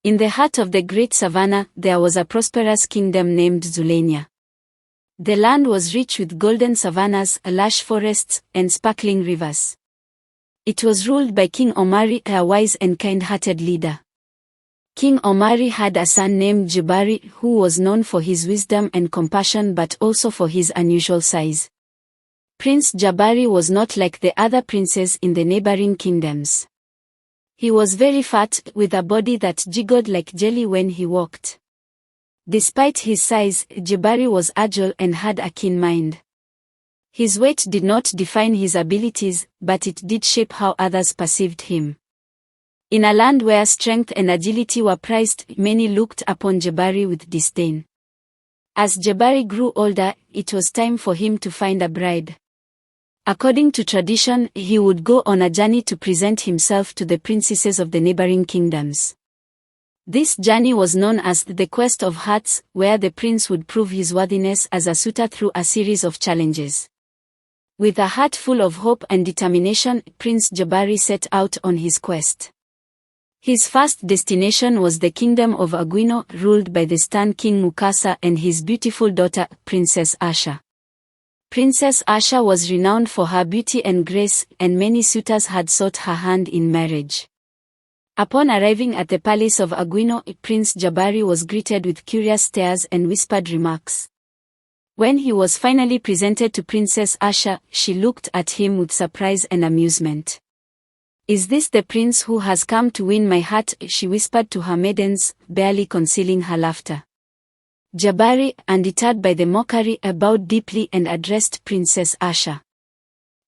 In the heart of the Great Savannah, there was a prosperous kingdom named Zulia. The land was rich with golden savannas, lush forests, and sparkling rivers. It was ruled by King Omari, a wise and kind-hearted leader. King Omari had a son named Jabari, who was known for his wisdom and compassion but also for his unusual size. Prince Jabari was not like the other princes in the neighboring kingdoms. He was very fat, with a body that jiggled like jelly when he walked. Despite his size, Jabari was agile and had a keen mind. His weight did not define his abilities, but it did shape how others perceived him. In a land where strength and agility were prized, many looked upon Jabari with disdain. As Jabari grew older, it was time for him to find a bride. According to tradition, he would go on a journey to present himself to the princesses of the neighboring kingdoms. This journey was known as the Quest of Hearts, where the prince would prove his worthiness as a suitor through a series of challenges. With a heart full of hope and determination, Prince Jabari set out on his quest. His first destination was the kingdom of Aguino, ruled by the stern King Mukasa and his beautiful daughter, Princess Asha. Princess Asha was renowned for her beauty and grace, and many suitors had sought her hand in marriage. Upon arriving at the palace of Aguino, Prince Jabari was greeted with curious stares and whispered remarks. When he was finally presented to Princess Asha, she looked at him with surprise and amusement. "Is this the prince who has come to win my heart?" she whispered to her maidens, barely concealing her laughter. Jabari, undeterred by the mockery, bowed deeply and addressed Princess Asha.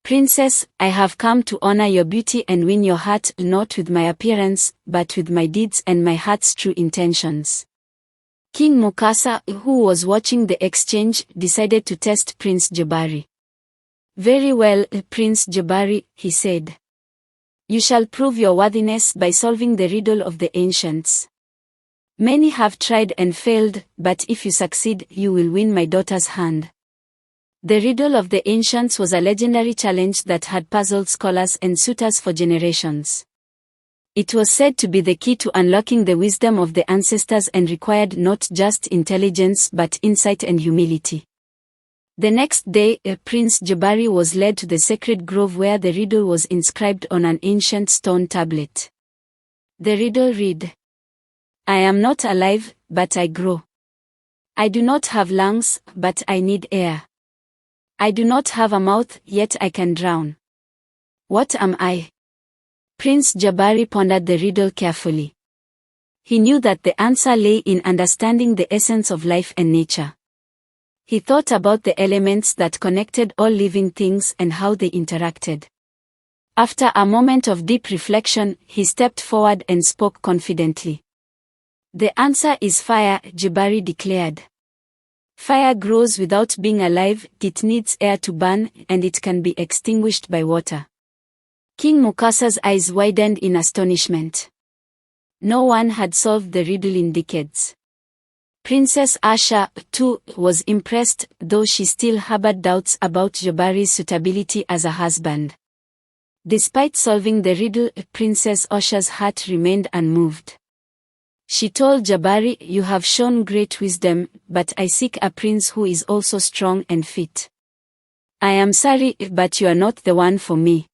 "Princess, I have come to honor your beauty and win your heart, not with my appearance, but with my deeds and my heart's true intentions." King Mukasa, who was watching the exchange, decided to test Prince Jabari. "Very well, Prince Jabari," he said. "You shall prove your worthiness by solving the riddle of the ancients. Many have tried and failed, but if you succeed, you will win my daughter's hand." The riddle of the ancients was a legendary challenge that had puzzled scholars and suitors for generations. It was said to be the key to unlocking the wisdom of the ancestors and required not just intelligence but insight and humility. The next day, Prince Jabari was led to the sacred grove where the riddle was inscribed on an ancient stone tablet. The riddle read, "I am not alive, but I grow. I do not have lungs, but I need air. I do not have a mouth, yet I can drown. What am I?" Prince Jabari pondered the riddle carefully. He knew that the answer lay in understanding the essence of life and nature. He thought about the elements that connected all living things and how they interacted. After a moment of deep reflection, he stepped forward and spoke confidently. "The answer is fire," Jabari declared. "Fire grows without being alive, it needs air to burn, and it can be extinguished by water." King Mukasa's eyes widened in astonishment. No one had solved the riddle in decades. Princess Asha, too, was impressed, though she still harbored doubts about Jabari's suitability as a husband. Despite solving the riddle, Princess Asha's heart remained unmoved. She told Jabari, "You have shown great wisdom, but I seek a prince who is also strong and fit. I am sorry, but you are not the one for me."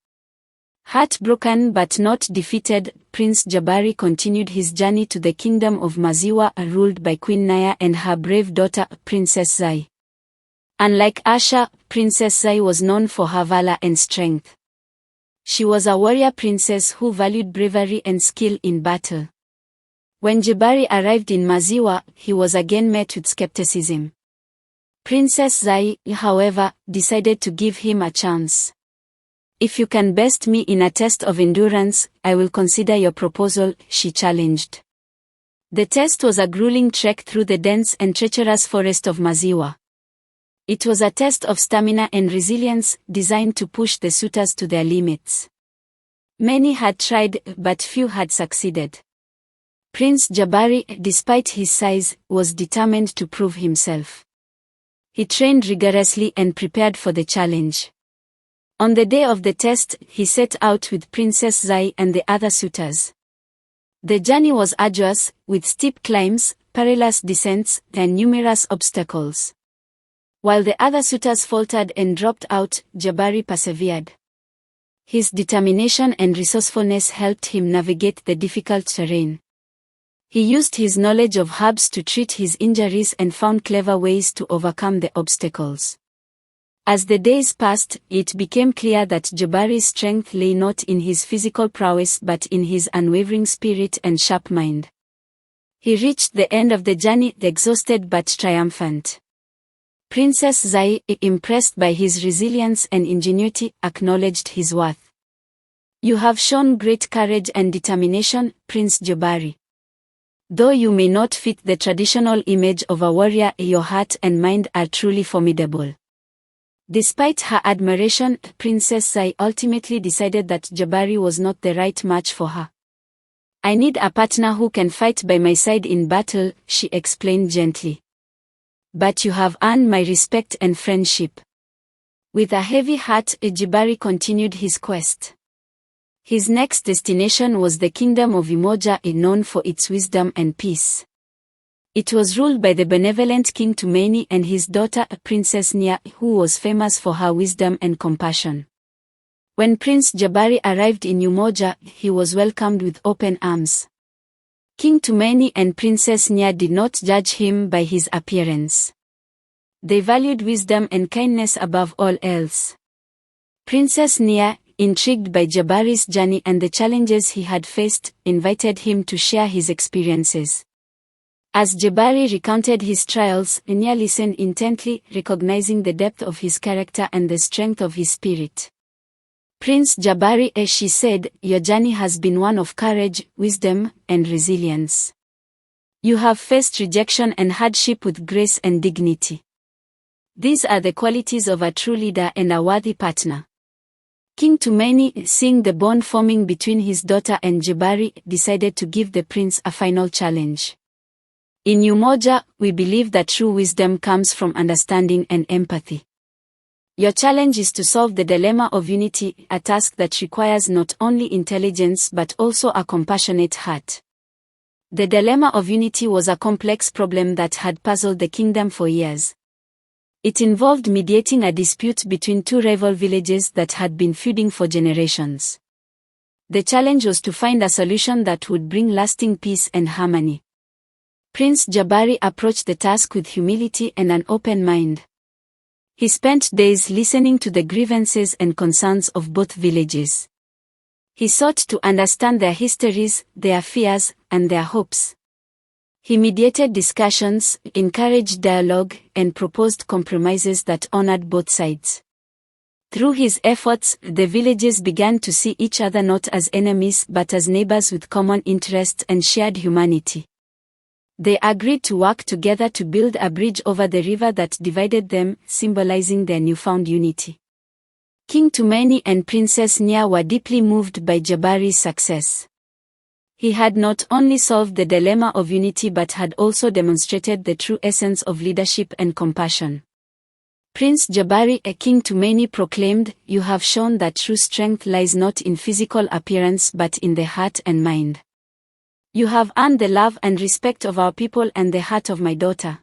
Heartbroken but not defeated, Prince Jabari continued his journey to the kingdom of Maziwa, ruled by Queen Nia and her brave daughter, Princess Zai. Unlike Asha, Princess Zai was known for her valor and strength. She was a warrior princess who valued bravery and skill in battle. When Jabari arrived in Maziwa, he was again met with skepticism. Princess Zai, however, decided to give him a chance. "If you can best me in a test of endurance, I will consider your proposal," she challenged. The test was a grueling trek through the dense and treacherous forest of Maziwa. It was a test of stamina and resilience, designed to push the suitors to their limits. Many had tried, but few had succeeded. Prince Jabari, despite his size, was determined to prove himself. He trained rigorously and prepared for the challenge. On the day of the test, he set out with Princess Zai and the other suitors. The journey was arduous, with steep climbs, perilous descents, and numerous obstacles. While the other suitors faltered and dropped out, Jabari persevered. His determination and resourcefulness helped him navigate the difficult terrain. He used his knowledge of herbs to treat his injuries and found clever ways to overcome the obstacles. As the days passed, it became clear that Jabari's strength lay not in his physical prowess but in his unwavering spirit and sharp mind. He reached the end of the journey exhausted but triumphant. Princess Nia, impressed by his resilience and ingenuity, acknowledged his worth. "You have shown great courage and determination, Prince Jabari. Though you may not fit the traditional image of a warrior, your heart and mind are truly formidable." Despite her admiration, Princess Nia ultimately decided that Jabari was not the right match for her. "I need a partner who can fight by my side in battle," she explained gently. "But you have earned my respect and friendship." With a heavy heart, Jabari continued his quest. His next destination was the kingdom of Umoja, known for its wisdom and peace. It was ruled by the benevolent King Tumaini and his daughter, Princess Nia, who was famous for her wisdom and compassion. When Prince Jabari arrived in Umoja, he was welcomed with open arms. King Tumaini and Princess Nia did not judge him by his appearance. They valued wisdom and kindness above all else. Princess Nia, intrigued by Jabari's journey and the challenges he had faced, invited him to share his experiences. As Jabari recounted his trials, Nia listened intently, recognizing the depth of his character and the strength of his spirit. "Prince Jabari," she said, "your journey has been one of courage, wisdom, and resilience. You have faced rejection and hardship with grace and dignity. These are the qualities of a true leader and a worthy partner." King Tumaini, seeing the bond forming between his daughter and Jabari, decided to give the prince a final challenge. "In Umoja, we believe that true wisdom comes from understanding and empathy. Your challenge is to solve the dilemma of unity, a task that requires not only intelligence but also a compassionate heart." The dilemma of unity was a complex problem that had puzzled the kingdom for years. It involved mediating a dispute between two rival villages that had been feuding for generations. The challenge was to find a solution that would bring lasting peace and harmony. Prince Jabari approached the task with humility and an open mind. He spent days listening to the grievances and concerns of both villages. He sought to understand their histories, their fears, and their hopes. He mediated discussions, encouraged dialogue, and proposed compromises that honored both sides. Through his efforts, the villages began to see each other not as enemies but as neighbors with common interests and shared humanity. They agreed to work together to build a bridge over the river that divided them, symbolizing their newfound unity. King Tumaini and Princess Nia were deeply moved by Jabari's success. He had not only solved the dilemma of unity but had also demonstrated the true essence of leadership and compassion. Prince Jabari, King Tumaini proclaimed, "You have shown that true strength lies not in physical appearance but in the heart and mind. You have earned the love and respect of our people and the heart of my daughter."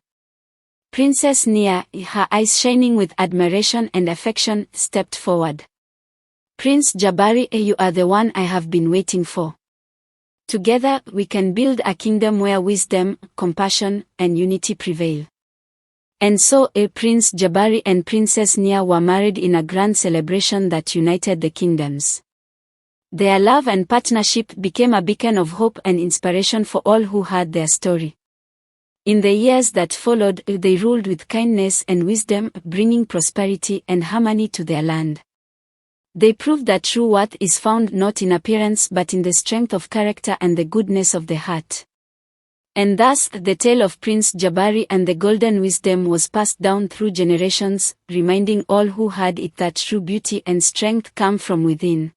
Princess Nia, her eyes shining with admiration and affection, stepped forward. "Prince Jabari, you are the one I have been waiting for. Together, we can build a kingdom where wisdom, compassion, and unity prevail." And so, Prince Jabari and Princess Nia were married in a grand celebration that united the kingdoms. Their love and partnership became a beacon of hope and inspiration for all who heard their story. In the years that followed, they ruled with kindness and wisdom, bringing prosperity and harmony to their land. They proved that true worth is found not in appearance but in the strength of character and the goodness of the heart. And thus, the tale of Prince Jabari and the golden wisdom was passed down through generations, reminding all who heard it that true beauty and strength come from within.